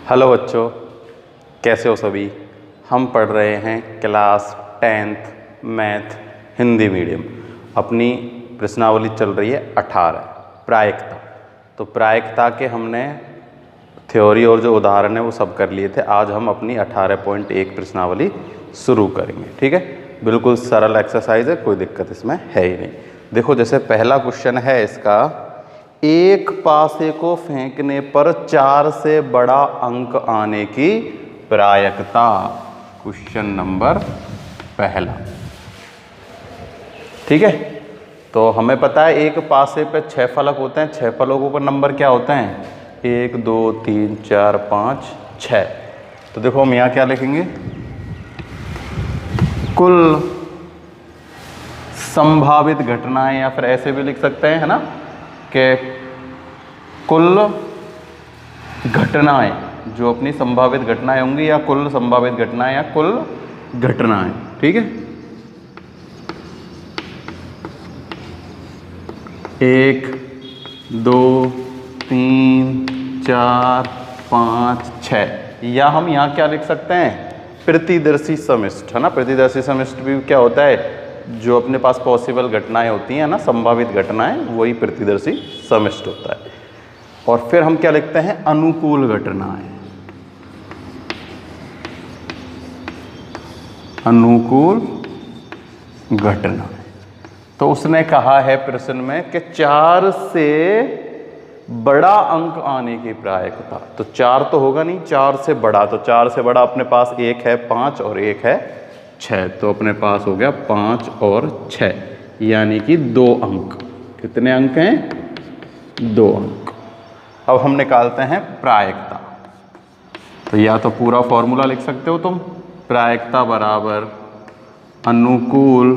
Hello बच्चों, कैसे हो सभी। हम पढ़ रहे हैं class 10th math Hindi medium. अपनी प्रश्नावली चल रही है 18 प्रायिकता। तो प्रायिकता के हमने थ्योरी और जो उदाहरण है वो सब कर लिए थे। आज हम अपनी 18.1 प्रश्नावली शुरू करेंगे। ठीक है, बिल्कुल सरल एक्सरसाइज है, कोई दिक्कत इसमें है ही नहीं। देखो, जैसे पहला क्वेश्चन है इसका, एक पासे को फेंकने पर 4 से बड़ा अंक आने की प्रायिकता। क्वेश्चन नंबर पहला। ठीक है, तो हमें पता है एक पासे पे 6 फलक होते हैं। 6 फलकों पर नंबर क्या होते हैं? 1 2 3 4 5 6। तो देखो हम यहाँ क्या लिखेंगे, कुल संभावित घटनाएं, या फिर ऐसे भी लिख सकते हैं, है ना, कि कुल घटनाएं जो अपनी संभावित घटनाएं होंगी, या कुल संभावित घटनाएं, या कुल घटनाएं। ठीक है, 1 2 3 4 5 6। या हम यहाँ क्या लिख सकते हैं, प्रतिदर्शी समिष्ट, है ना। प्रतिदर्शी समिष्ट भी क्या होता है, जो अपने पास पॉसिबल घटनाएं होती हैं ना, संभावित घटनाएं, वही प्रतिदर्शी समिष्ट होता है। और फिर हम क्या लिखते हैं, अनुकूल घटनाएं। अनुकूल घटनाएं। तो उसने कहा है प्रश्न में कि 4 से बड़ा अंक आने की प्रायिकता। तो 4 तो होगा नहीं, 4 से बड़ा। तो 4 से बड़ा अपने पास एक है 5 और एक है 6। तो अपने पास हो गया 5 और 6, यानी कि 2 अंक। कितने अंक हैं? 2 अंक। अब हम निकालते हैं प्रायिकता। तो या तो पूरा फॉर्मूला लिख सकते हो तुम, प्रायिकता बराबर अनुकूल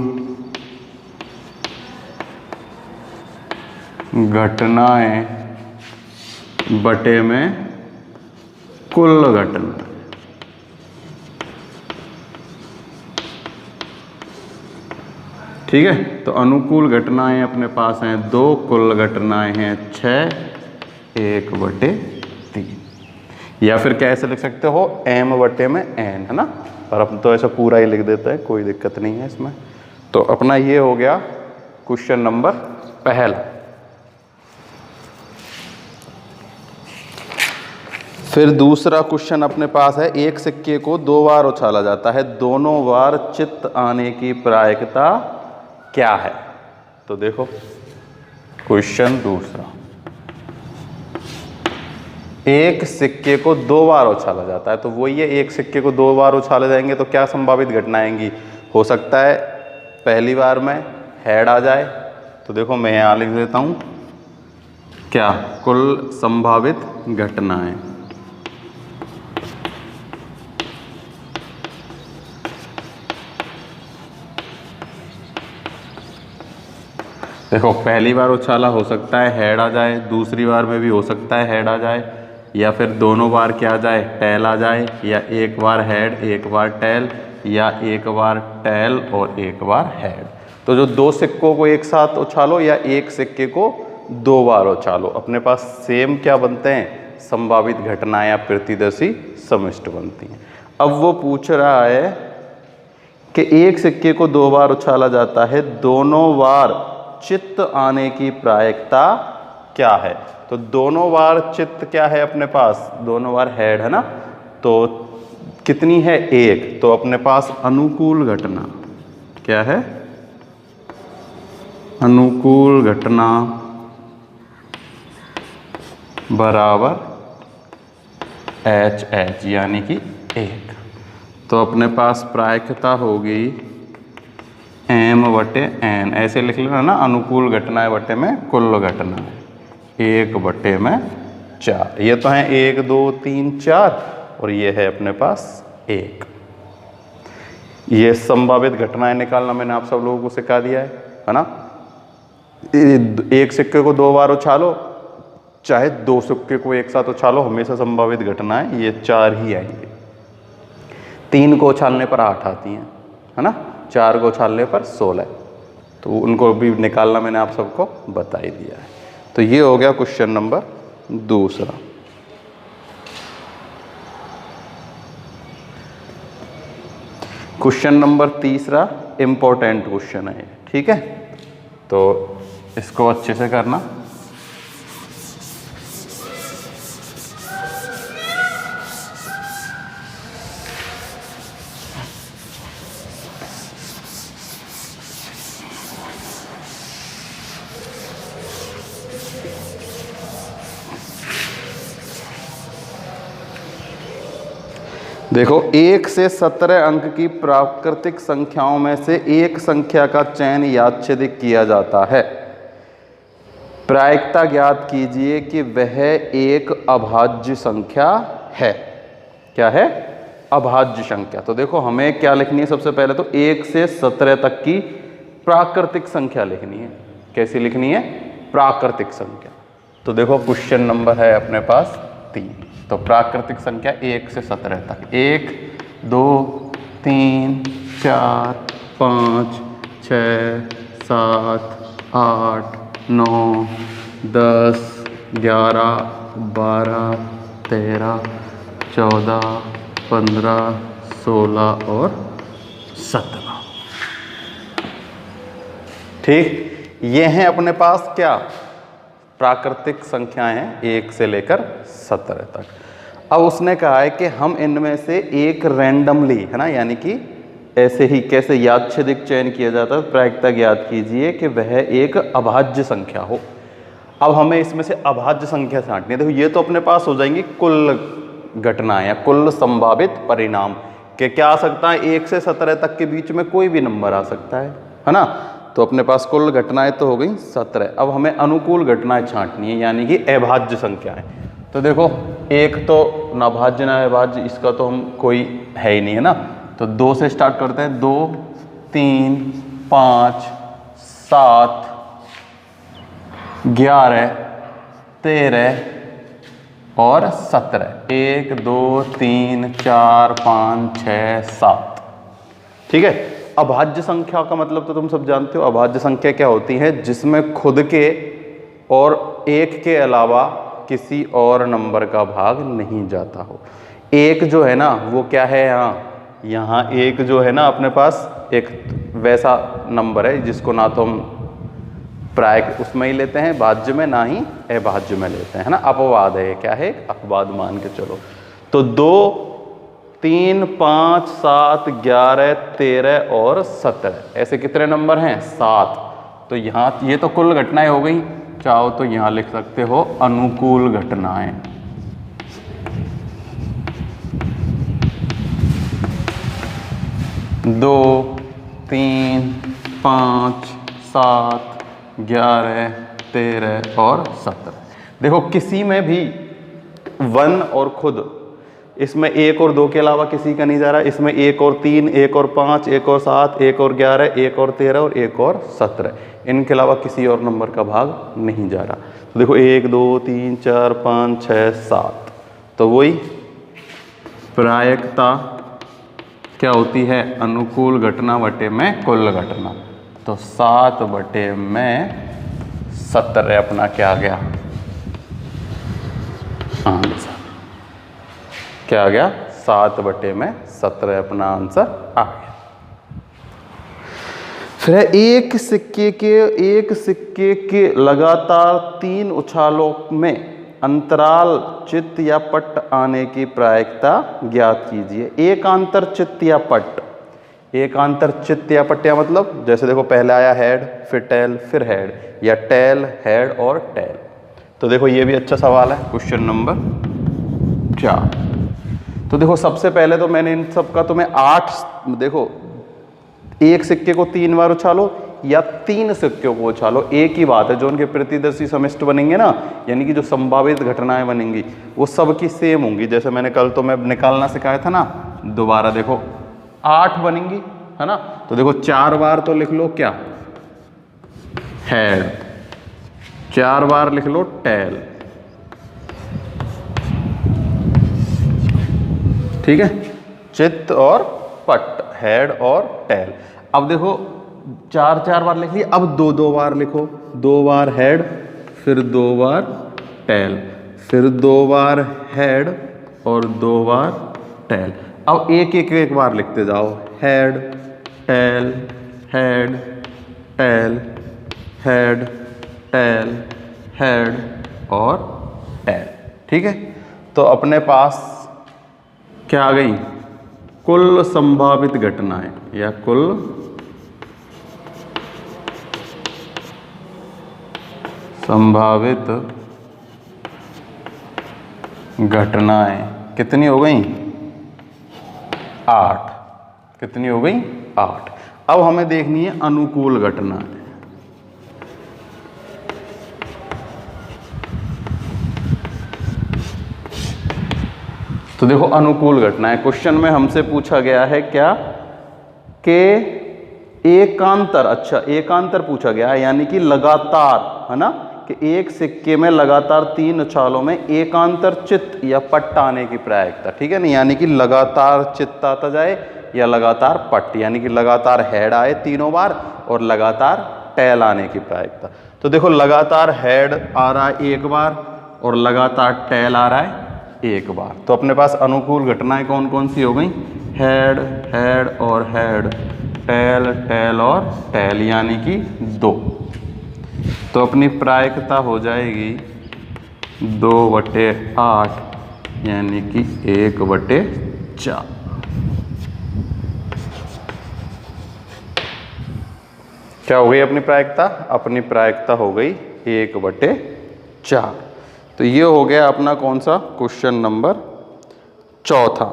घटनाएं बटे में कुल घटनाएं। ठीक है, तो अनुकूल घटनाएं अपने पास हैं 2, कुल घटनाएं हैं 6, 1/3। या फिर कैसे लिख सकते हो, m/n, है ना। पर अब तो ऐसा पूरा ही लिख देते हैं, कोई दिक्कत नहीं है इसमें। तो अपना ये हो गया क्वेश्चन नंबर पहला। फिर दूसरा क्वेश्चन अपने पास है, एक सिक्के को 2 बार उछाला जाता है, दोनों बार चित्त आने की प्रायिकता क्या है? तो देखो क्वेश्चन दूसरा, एक सिक्के को 2 बार उछाला जाता है। तो वो ये, एक सिक्के को 2 बार उछाले जाएंगे तो क्या संभावित घटना आएंगी? हो सकता है पहली बार में हेड आ जाए। तो देखो मैं यहाँ लिख देता हूँ, क्या कुल संभावित घटनाएं। देखो पहली बार उछाला, हो सकता है हेड आ जाए, दूसरी बार में भी हो सकता है हेड आ जाए, या फिर दोनों बार क्या आ जाए, टेल आ जाए, या एक बार हेड एक बार टेल, या एक बार टेल और एक बार हेड। तो जो 2 सिक्कों को एक साथ उछालो या एक सिक्के को 2 बार उछालो, अपने पास सेम क्या बनते हैं, संभावित घटनाएं या प्रतिदर्शी समिष्ट बनती हैं। अब वो पूछ रहा है कि एक सिक्के को 2 बार उछाला जाता है, दोनों बार चित्त आने की प्रायिकता क्या है? तो दोनों बार चित्त क्या है अपने पास, दोनों बार हेड, है ना। तो कितनी है? 1। तो अपने पास अनुकूल घटना क्या है, अनुकूल घटना बराबर HH, यानी कि 1। तो अपने पास प्रायिकता होगी m/n। ऐसे लिख लेना ना, अनुकूल घटनाएं बटे में कुल घटनाएं, 1/4। ये तो है 1 2 3 4, और ये है अपने पास 1। ये संभावित घटनाएं निकालना मैंने आप सब लोगों को सिखा दिया है ना। एक सिक्के को 2 बार उछालो, चाहे 2 सिक्के को एक साथ उछालो, हमेशा संभावित घटनाएं ये 4 ही आएंगे। 3 को उछालने पर 8 आती हैं, है ना। 4 को उछालने पर 16। तो उनको भी निकालना मैंने आप सबको बता ही दिया है। तो ये हो गया क्वेश्चन नंबर दूसरा। क्वेश्चन नंबर तीसरा इम्पोर्टेंट क्वेश्चन है, ठीक है, तो इसको अच्छे से करना। देखो 1 से 17 अंक की प्राकृतिक संख्याओं में से एक संख्या का चयन यादृच्छिक किया जाता है। प्रायिकता ज्ञात कीजिए कि वह एक अभाज्य संख्या है। क्या है? अभाज्य संख्या। तो देखो हमें क्या लिखनी है, सबसे पहले तो 1 से 17 तक की प्राकृतिक संख्या लिखनी है। कैसी लिखनी है? प्राकृतिक संख्या। तो देखो क्वेश्चन नंबर है अपने पास 3। तो प्राकृतिक संख्या 1 से 17 तक, 1 2 3 4 5 6 7 8 9 10 11 12 13 14 15 16 और 17। ठीक, ये हैं अपने पास क्या? प्राकृतिक संख्याएं हैं 1 से लेकर 17 तक। अब उसने कहा है कि हम इनमें से एक रैंडमली, है ना, यानी कि ऐसे ही कैसे यादृच्छिक चयन किया जाता है, प्रायिकता ज्ञात कीजिए कि वह एक अभाज्य संख्या हो। अब हमें इसमें से अभाज्य संख्या छांटनी है। देखो ये तो अपने पास हो जाएंगी कुल घटनाएं या कुल संभावित परिणाम कि क्या आ सकता है, 1 से 17 तक के बीच में कोई भी नंबर आ सकता है ना। तो अपने पास कुल घटनाएं तो हो गई 17। अब हमें अनुकूल घटनाएं छांटनी है, यानी कि अभाज्य संख्याएं। तो देखो एक तो ना भाज्य ना अभाज्य, इसका तो हम कोई है ही नहीं, है ना। तो 2 से स्टार्ट करते हैं। 2 3 5 7 11 13 और 17। 1 2 3 4 5 6 7। ठीक है। अभाज्य संख्या का मतलब तो तुम सब जानते हो। अभाज्य संख्या क्या होती है? जिसमें खुद के और 1 के अलावा किसी और नंबर का भाग नहीं जाता हो। 1 जो है ना वो क्या है, यहाँ 1 जो है ना अपने पास एक वैसा नंबर है जिसको ना तो हम प्रायिक उसमें ही लेते हैं भाज्य में, ना ही अभाज्य में लेते हैं, है ना। अपवाद है, क्या है? अपवाद मान के चलो। तो 2 3 5 7 11 13 और 17 ऐसे कितने नंबर हैं? 7। तो यहाँ ये तो कुल घटनाएं हो गई। चाहो तो यहाँ लिख सकते हो अनुकूल घटनाएं। दो 3 5 7 11 13 और 17। देखो किसी में भी 1 और खुद, इसमें 1 और 2 के अलावा किसी का नहीं जा रहा। इसमें 1 और 3 1 और 5 1 और 7 1 और 11 1 और 13 और 1 और 17, इनके अलावा किसी और नंबर का भाग नहीं जा रहा। तो देखो 1 2 3 4 5 6 7। तो वही प्रायिकता क्या होती है? अनुकूल घटना बटे में कुल घटना। तो 7 बटे में 17 अपना क्या आ गया आंसर। क्या आ गया? 7 बटे में 17 अपना आंसर आ गया। फिर एक सिक्के के लगातार 3 उछालों में अंतराल चित्त या पट्ट आने की प्रायिकता ज्ञात कीजिए। एकांतर चित्त या पट्ट। एकांतर चित्त या पट्ट या मतलब जैसे देखो पहले आया हेड, फिर टेल, फिर हेड, या टेल हेड और टेल। तो देखो ये भी अच्छा सवाल है, क्वेश्चन नंबर 4। तो देखो सबसे पहले तो मैंने इन सब का तुम्हें 8, देखो एक सिक्के को 3 बार उछालो या 3 सिक्कों को उछालो, एक ही बात है। जो उनके प्रतिदर्शी समिष्ट बनेंगे ना, यानी कि जो संभावित घटनाएं बनेंगी वो सबकी सेम होंगी। जैसे मैंने कल तो मैं निकालना सिखाया था ना, दोबारा देखो 8 बनेंगी, है ना। तो देखो 4 बार तो लिख लो क्या? हेड। 4 बार लिख लो टेल। ठीक है, चित्त और पट्ट, हेड और टेल। अब देखो 4 बार लिख लिया, अब 2 बार लिखो। 2 बार हेड, फिर 2 बार टेल, फिर 2 बार हेड और 2 बार टेल। अब एक बार लिखते जाओ, head tail head tail head tail head और टेल। ठीक है, तो अपने पास क्या आ गई, कुल संभावित घटनाएं या कुल संभावित घटनाएं कितनी हो गई, 8। कितनी हो गई, 8। अब हमें देखनी है अनुकूल घटनाएं। तो देखो अनुकूल घटनाएं, क्वेश्चन में हमसे पूछा गया है क्या कि एकांतर, अच्छा एकांतर पूछा गया है, यानी कि लगातार, है ना, कि एक सिक्के में लगातार 3 उछालों में एकांतर चित्त या पट्ट आने की प्रायिकता। ठीक है ना, यानी कि लगातार चित्त आता जाए या लगातार पट्ट, यानी कि लगातार हेड आए तीनों बार और लगातार टेल आने की प्रायिकता। तो देखो लगातार हेड आ रहा है एक बार और लगातार टेल आ रहा है एक बार। तो अपने पास अनुकूल घटनाएं कौन कौन सी हो गई, हेड हेड और हेड, टेल टेल और टेल, यानी कि 2। तो अपनी प्रायिकता हो जाएगी 2/8 यानी कि 1/4। क्या हो गई अपनी प्रायिकता, अपनी प्रायिकता हो गई 1/4। तो ये हो गया अपना कौन सा, क्वेश्चन नंबर 4।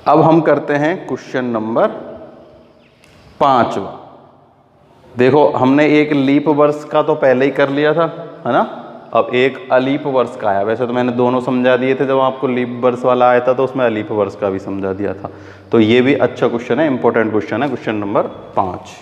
अब हम करते हैं क्वेश्चन नंबर 5। देखो हमने एक लीप वर्ष का तो पहले ही कर लिया था, है ना। अब एक अलीप वर्ष का आया, वैसे तो मैंने दोनों समझा दिए थे, जब आपको लीप वर्ष वाला आया था तो उसमें अलीप वर्ष का भी समझा दिया था। तो ये भी अच्छा क्वेश्चन है, इंपॉर्टेंट क्वेश्चन है, क्वेश्चन नंबर 5।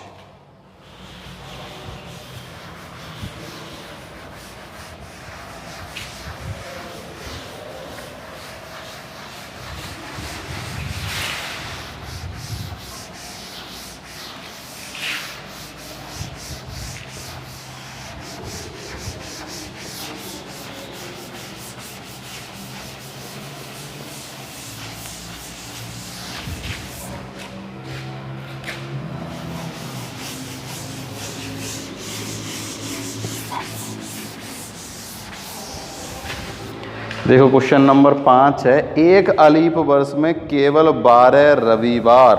देखो क्वेश्चन नंबर 5 है, एक अलीप वर्ष में केवल 12 रविवार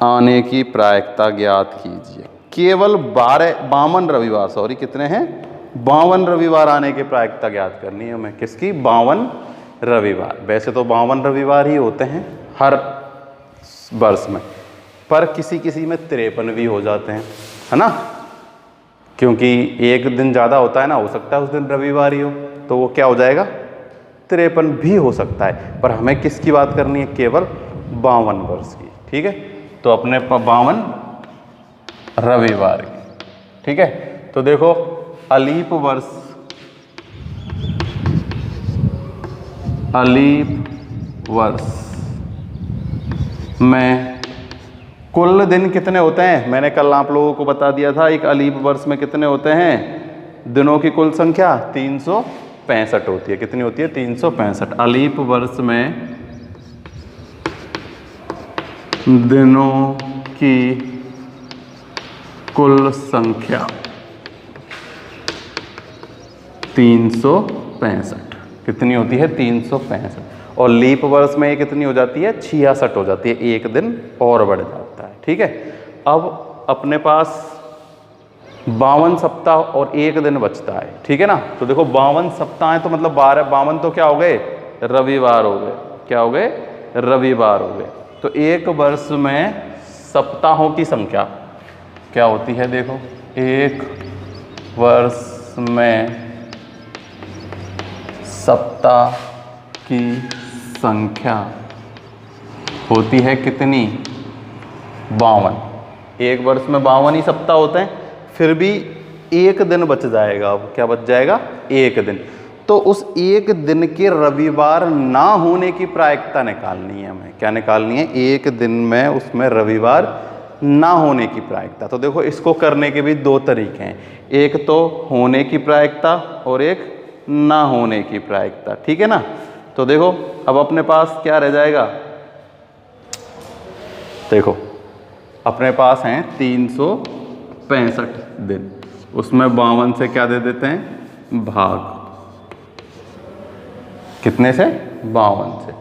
आने की प्रायिकता ज्ञात कीजिए। केवल 52 रविवार, सॉरी कितने हैं, 52 रविवार आने की प्रायिकता ज्ञात करनी है हमें। किसकी, 52 रविवार। वैसे तो 52 रविवार ही होते हैं हर वर्ष में, पर किसी किसी में 53 भी हो जाते हैं, है ना, क्योंकि एक दिन ज़्यादा होता है ना, हो सकता है उस दिन रविवार ही हो, तो वो क्या हो जाएगा, 53 भी हो सकता है। पर हमें किसकी बात करनी है, केवल 52 वर्ष की। ठीक है, तो अपने 52 रविवार की। ठीक है, तो देखो अलीप वर्ष, अलीप वर्ष में कुल दिन कितने होते हैं, मैंने कल आप लोगों को बता दिया था, एक अलीप वर्ष में कितने होते हैं, दिनों की कुल संख्या 365 होती है। कितनी होती है, 365। अलीप वर्ष में दिनों की कुल संख्या 365। कितनी होती है, 365। और लीप वर्ष में ये कितनी हो जाती है, 66 हो जाती है, एक दिन और बढ़ जाता है। ठीक है, अब अपने पास 52 सप्ताह और एक दिन बचता है। ठीक है ना, तो देखो 52 सप्ताह है तो मतलब 52 तो क्या हो गए, रविवार हो गए। क्या हो गए, रविवार हो गए। तो एक वर्ष में सप्ताहों की संख्या क्या होती है, देखो एक वर्ष में सप्ताह की संख्या होती है कितनी, 52। एक वर्ष में 52 ही सप्ताह होते हैं, फिर भी एक दिन बच जाएगा। अब क्या बच जाएगा, एक दिन। तो उस एक दिन के रविवार ना होने की प्रायिकता निकालनी है हमें। क्या निकालनी है, एक दिन में उसमें रविवार ना होने की प्रायिकता। तो देखो इसको करने के भी 2 तरीके हैं, एक तो होने की प्रायिकता और एक ना होने की प्रायिकता। ठीक है ना, तो देखो अब अपने पास क्या रह जाएगा, देखो अपने पास हैं 365 दिन, उसमें 52 से क्या दे देते हैं भाग, कितने से 52 से।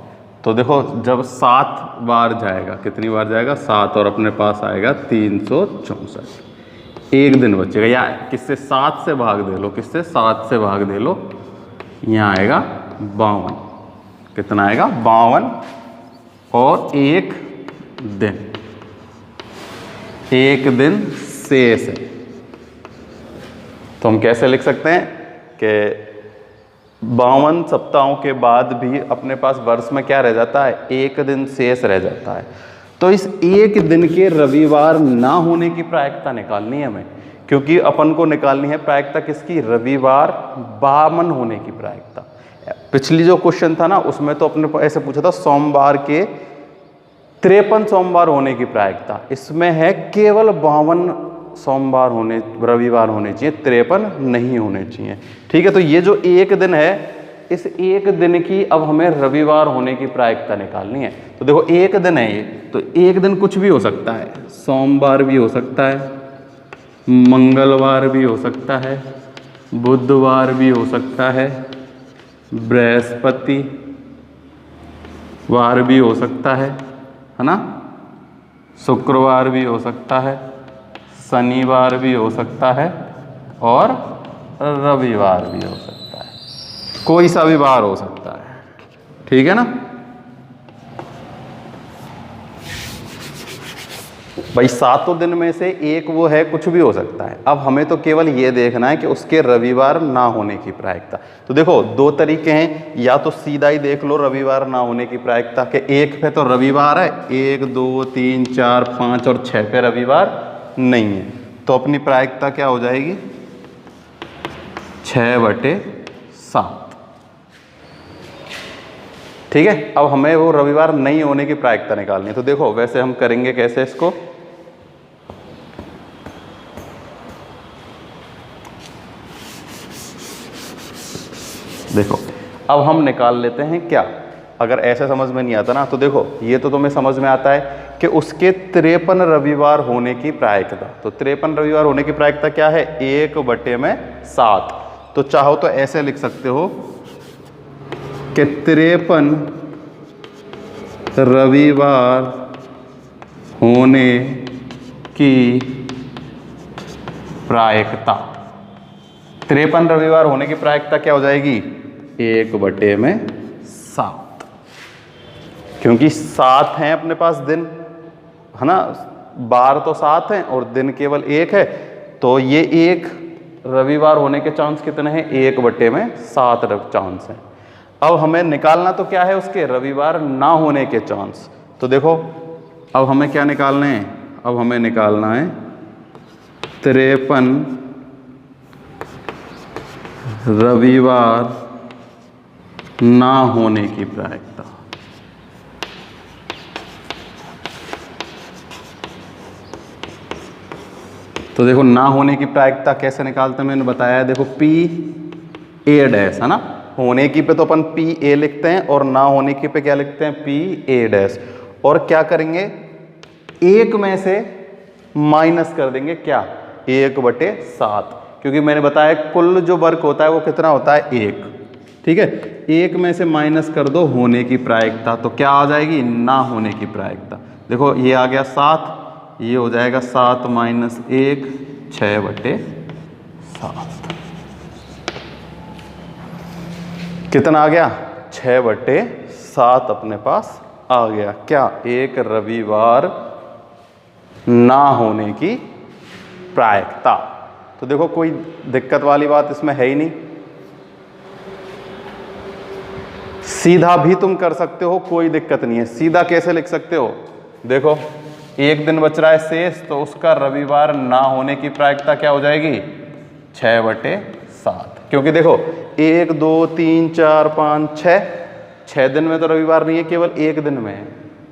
तो देखो जब 7 बार जाएगा, कितनी बार जाएगा 7, और अपने पास आएगा 364, एक दिन बचेगा। या किससे 7 से भाग दे लो, किससे 7 से भाग दे लो, यहाँ आएगा 52, कितना आएगा 52, और एक दिन शेष है। तो हम कैसे लिख सकते हैं कि 52 सप्ताहों के बाद भी अपने पास वर्ष में क्या रह जाता है, एक दिन शेष रह जाता है। तो इस एक दिन के रविवार ना होने की प्रायिकता निकालनी है हमें, क्योंकि अपन को निकालनी है प्रायिकता किसकी, रविवार 52 होने की प्रायिकता। पिछली जो क्वेश्चन था ना उसमें तो अपने ऐसे पूछा था सोमवार के 53 सोमवार होने की प्रायिकता, इसमें है केवल 52 सोमवार होने, रविवार होने चाहिए, 53 नहीं होने चाहिए। ठीक है, तो ये जो एक दिन है, इस एक दिन की अब हमें रविवार होने की प्रायिकता निकालनी है। तो देखो एक दिन है ये, तो एक दिन कुछ भी हो सकता है, सोमवार भी हो सकता है, मंगलवार भी हो सकता है, बुधवार भी हो सकता है, बृहस्पति वार भी हो सकता है ना, शुक्रवार भी हो सकता है, शनिवार भी हो सकता है, और रविवार भी हो सकता है, कोई सा भी वार हो सकता है। ठीक है ना भाई, 7 दिन में से एक वो है, कुछ भी हो सकता है। अब हमें तो केवल ये देखना है कि उसके रविवार ना होने की प्रायिकता। तो देखो दो तरीके हैं, या तो सीधा ही देख लो रविवार ना होने की प्रायिकता के, एक पे तो रविवार है, 1 2 3 4 5 और 6 पे रविवार नहीं है, तो अपनी प्रायिकता क्या हो जाएगी 6/7। ठीक है, अब हमें वो रविवार नहीं होने की प्रायिकता निकालनी है। तो देखो वैसे हम करेंगे कैसे इसको, देखो अब हम निकाल लेते हैं क्या, अगर ऐसे समझ में नहीं आता ना, तो देखो ये तो तुम्हें समझ में आता है कि उसके 53 रविवार होने की प्रायिकता। तो 53 रविवार होने की प्रायिकता क्या है, 1/7। तो चाहो तो ऐसे लिख सकते हो कि 53 रविवार होने की प्रायिकता, 53 रविवार होने की प्रायिकता क्या हो जाएगी 1/7, क्योंकि 7 हैं अपने पास दिन, है ना, बार तो 7 हैं और दिन केवल 1 है, तो ये एक रविवार होने के चांस कितने हैं, 1/7 चांस हैं। अब हमें निकालना तो क्या है, उसके रविवार ना होने के चांस। तो देखो अब हमें क्या निकालना है, अब हमें निकालना है 53 रविवार ना होने की प्रायिकता। तो देखो ना होने की प्रायिकता कैसे निकालते हैं, मैंने बताया है, देखो PA' है ना, होने की पे तो अपन PA लिखते हैं, और ना होने की पे क्या लिखते हैं PA', और क्या करेंगे एक में से माइनस कर देंगे क्या 1/7, क्योंकि मैंने बताया कुल जो वर्ग होता है वो कितना होता है 1। ठीक है, एक में से माइनस कर दो होने की प्रायिकता, तो क्या आ जाएगी ना होने की प्रायिकता। देखो ये आ गया 7, ये हो जाएगा 7 - 1 6/7, कितना आ गया 6/7 अपने पास आ गया क्या, एक रविवार ना होने की प्रायिकता। तो देखो कोई दिक्कत वाली बात इसमें है ही नहीं, सीधा भी तुम कर सकते हो, कोई दिक्कत नहीं है। सीधा कैसे लिख सकते हो, देखो एक दिन बच रहा है शेष, तो उसका रविवार ना होने की प्रायिकता क्या हो जाएगी 6/7, क्योंकि देखो 1 2 3 4 5 6 दिन में तो रविवार नहीं है, केवल एक दिन में है,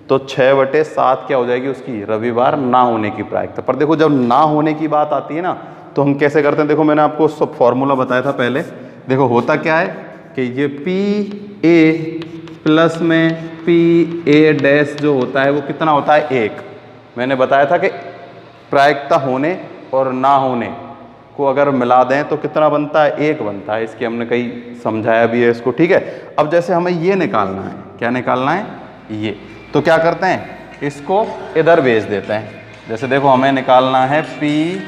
तो 6/7 क्या हो जाएगी उसकी रविवार ना होने की प्रायिकता। पर देखो जब ना होने की बात आती है ना, तो हम कैसे करते हैं, देखो मैंने आपको सब फॉर्मूला बताया था पहले। देखो होता क्या है कि ये पी ए प्लस में पी ए डैश जो होता है वो कितना होता है, 1। मैंने बताया था कि प्रायिकता होने और ना होने को अगर मिला दें तो कितना बनता है, 1 बनता है। इसकी हमने कहीं समझाया भी है इसको, ठीक है। अब जैसे हमें ये निकालना है, क्या निकालना है, ये, तो क्या करते हैं, इसको इधर भेज देते हैं। जैसे देखो हमें निकालना है पी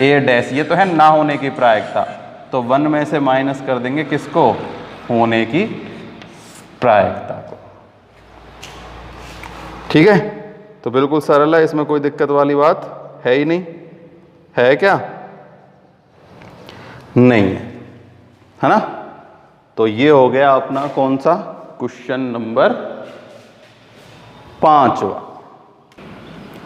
ए डैश, ये तो है ना होने की प्रायिकता, तो 1 में से माइनस कर देंगे किसको, होने की प्रायिकता को, ठीक है। तो बिल्कुल सरल है, इसमें कोई दिक्कत वाली बात है ही नहीं, है क्या, नहीं है ना। तो ये हो गया अपना कौन सा, क्वेश्चन नंबर 5वां।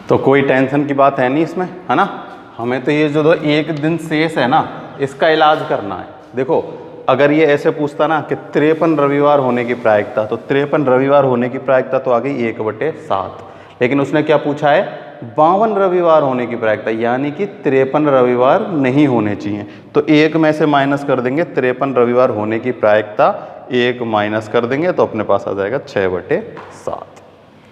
तो कोई टेंशन की बात है नहीं इसमें, है ना। हमें तो ये जो 1 दिन शेष है ना, इसका इलाज करना है। देखो अगर ये ऐसे पूछता ना कि 53 रविवार होने की प्रायिकता, तो 53 रविवार होने की प्रायिकता तो आ गई 1/7। लेकिन उसने क्या पूछा है, 52 रविवार होने की प्रायिकता, यानी कि 53 रविवार नहीं होने चाहिए। तो 1 में से माइनस कर देंगे 53 रविवार होने की प्रायिकता, 1 माइनस कर देंगे तो अपने पास आ जाएगा 6/7,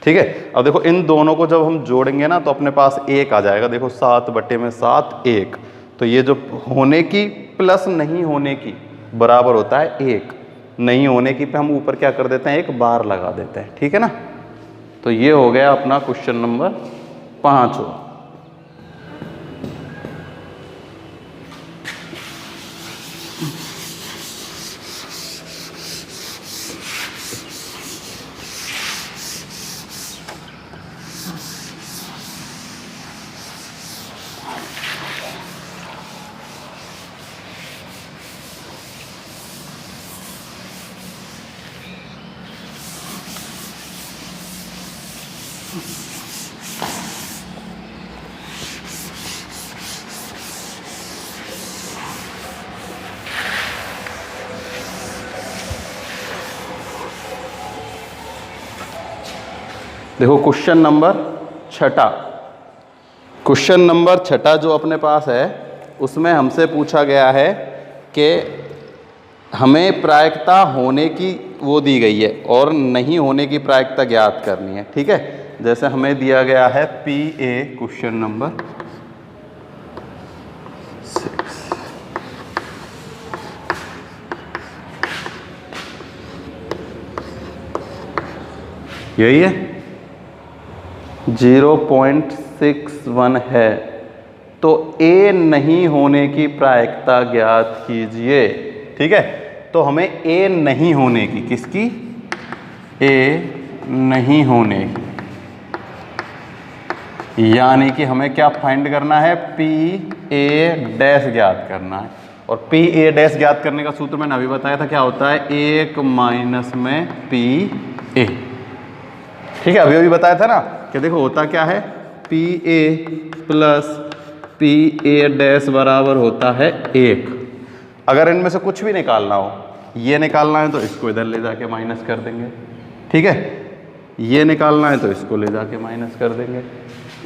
ठीक है। अब देखो इन दोनों को जब हम जोड़ेंगे ना तो अपने पास 1 आ जाएगा। देखो 7/7 1, तो ये जो होने की प्लस नहीं होने की बराबर होता है 1। नहीं होने की पे हम ऊपर क्या कर देते हैं, 1 बार लगा देते हैं, ठीक है ना। तो ये हो गया अपना क्वेश्चन नंबर 5। देखो क्वेश्चन नंबर 6, क्वेश्चन नंबर 6 जो अपने पास है उसमें हमसे पूछा गया है कि हमें प्रायिकता होने की वो दी गई है और नहीं होने की प्रायिकता ज्ञात करनी है, ठीक है। जैसे हमें दिया गया है पी ए, क्वेश्चन नंबर 6, यही है 0.61 है। तो ए नहीं होने की प्रायिकता ज्ञात कीजिए, ठीक है। तो हमें ए नहीं होने की, किसकी, ए नहीं होने की, यानी कि हमें क्या फाइंड करना है, पी ए डैश ज्ञात करना है। और पी ए डैश ज्ञात करने का सूत्र मैंने अभी बताया था, क्या होता है, 1 माइनस में पी ए, ठीक है। अभी अभी बताया था ना कि देखो होता क्या है, P A plus P A dash बराबर होता है 1। अगर इनमें से कुछ भी निकालना हो, ये निकालना है तो इसको इधर ले जाके माइनस कर देंगे, ठीक है। ये निकालना है तो इसको ले जाके माइनस कर देंगे,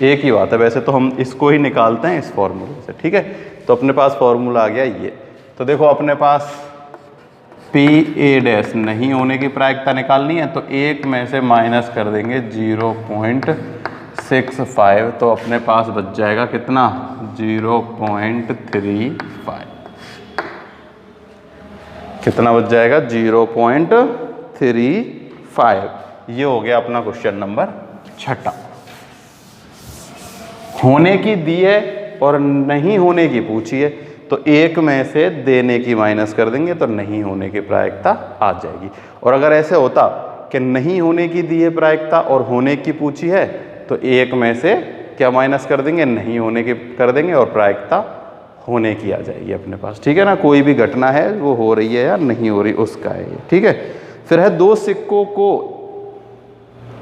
एक ही बात है। वैसे तो हम इसको ही निकालते हैं इस फॉर्मूले से, ठीक है। तो अपने पास फॉर्मूला आ गया ये। तो देखो अपने पास पी ए डैश नहीं होने की प्रायिकता निकालनी है, तो 1 में से माइनस कर देंगे 0.65, तो अपने पास बच जाएगा कितना, 0.35। कितना बच जाएगा, 0.35। ये हो गया अपना क्वेश्चन नंबर 6। होने की दी है और नहीं होने की पूछी है, तो 1 में से देने की माइनस कर देंगे तो नहीं होने की प्रायिकता आ जाएगी। और अगर ऐसे होता कि नहीं होने की दी है प्रायिकता और होने की पूछी है, तो 1 में से क्या माइनस कर देंगे, नहीं होने की कर देंगे और प्रायिकता होने की आ जाएगी अपने पास, ठीक है ना। कोई भी घटना है वो हो रही है या नहीं हो रही उसका है ये, ठीक है। फिर है 2 सिक्कों को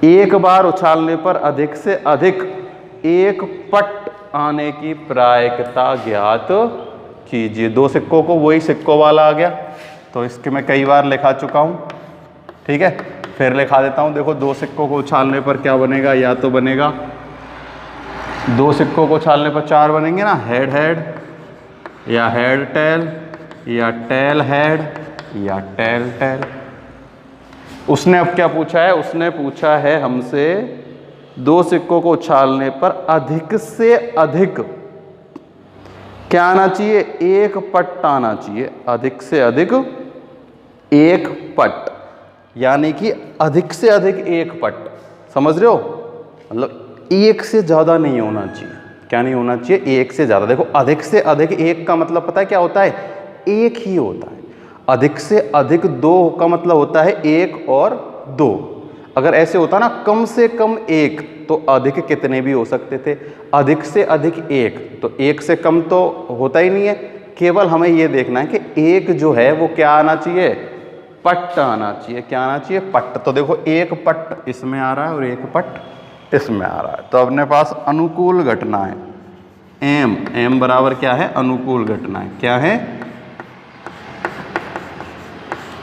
एक बार उछालने पर अधिक से अधिक 1 पट आने की प्रायिकता ज्ञात कीजिए। 2 सिक्कों को, वही सिक्कों वाला आ गया, तो इसके मैं कई बार लिखा चुका हूँ, ठीक है। फिर लिखा देता हूँ। देखो 2 सिक्कों को उछालने पर क्या बनेगा, या तो बनेगा 2 सिक्कों को उछालने पर 4 बनेंगे ना, हेड हेड या हेड टेल या टेल हेड या टेल टेल। उसने अब क्या पूछा है, उसने पूछा है हमसे 2 सिक्कों को उछालने पर अधिक से अधिक क्या आना चाहिए, 1 पट आना चाहिए। अधिक से अधिक 1 पट, यानी कि अधिक से अधिक 1 पट, समझ रहे हो, मतलब 1 से ज़्यादा नहीं होना चाहिए। क्या नहीं होना चाहिए, 1 से ज़्यादा। देखो अधिक से अधिक 1 का मतलब पता है क्या होता है, 1 ही होता है। अधिक से अधिक 2 का मतलब होता है 1 और 2। अगर ऐसे होता ना कम से कम 1, तो अधिक कितने भी हो सकते थे। अधिक से अधिक 1, तो 1 से कम तो होता ही नहीं है। केवल हमें ये देखना है कि 1 जो है वो क्या आना चाहिए, पट आना चाहिए। क्या आना चाहिए, पट। तो देखो 1 पट इसमें आ रहा है और 1 पट इसमें आ रहा है। तो अपने पास अनुकूल घटना है, एम। एम बराबर क्या है, अनुकूल घटना है। क्या है,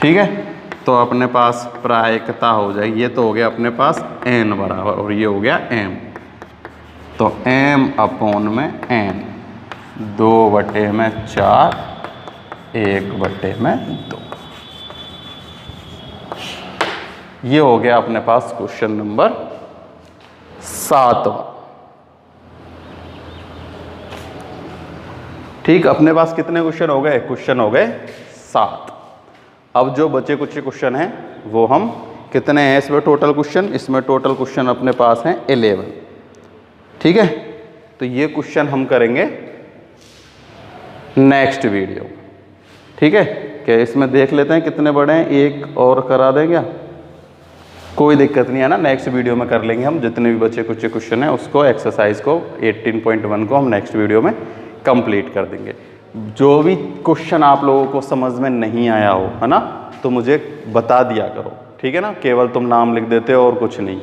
ठीक है। तो अपने पास प्रायिकता हो जाएगी। ये तो हो गया अपने पास एन बराबर, और ये हो गया एम। तो एम अपॉन में एन, 2/4, 1/2। ये हो गया अपने पास क्वेश्चन नंबर 7। ठीक, अपने पास कितने क्वेश्चन हो गए, क्वेश्चन हो गए 7। अब जो बचे कुछ क्वेश्चन हैं वो हम, कितने हैं इसमें टोटल क्वेश्चन, इसमें टोटल क्वेश्चन अपने पास हैं 11। ठीक है, तो ये क्वेश्चन हम करेंगे नेक्स्ट वीडियो। ठीक है, क्या इसमें देख लेते हैं कितने बड़े हैं, एक और करा दें क्या, कोई दिक्कत नहीं है ना। नेक्स्ट वीडियो में कर लेंगे हम, जितने भी बचे कुछ क्वेश्चन हैं उसको, एक्सरसाइज को 18.1 को हम नेक्स्ट वीडियो में कंप्लीट कर देंगे। जो भी क्वेश्चन आप लोगों को समझ में नहीं आया हो, है ना, तो मुझे बता दिया करो। ठीक है ना, केवल तुम नाम लिख देते हो और कुछ नहीं।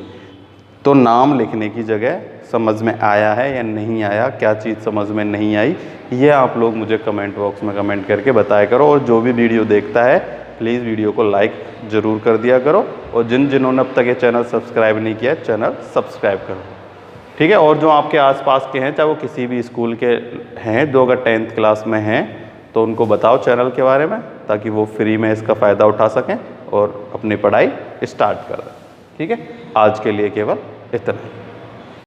तो नाम लिखने की जगह समझ में आया है या नहीं आया, क्या चीज़ समझ में नहीं आई, ये आप लोग मुझे कमेंट बॉक्स में कमेंट करके बताया करो। और जो भी वीडियो देखता है प्लीज़ वीडियो को लाइक ज़रूर कर दिया करो। और जिन्होंने अब तक ये चैनल सब्सक्राइब नहीं किया है, चैनल सब्सक्राइब करो। ठीक है, और जो आपके आसपास के हैं, चाहे वो किसी भी स्कूल के हैं, जो अगर 10th क्लास में हैं, तो उनको बताओ चैनल के बारे में, ताकि वो फ्री में इसका फ़ायदा उठा सकें और अपनी पढ़ाई स्टार्ट कर दें। ठीक है, आज के लिए केवल इतना ही।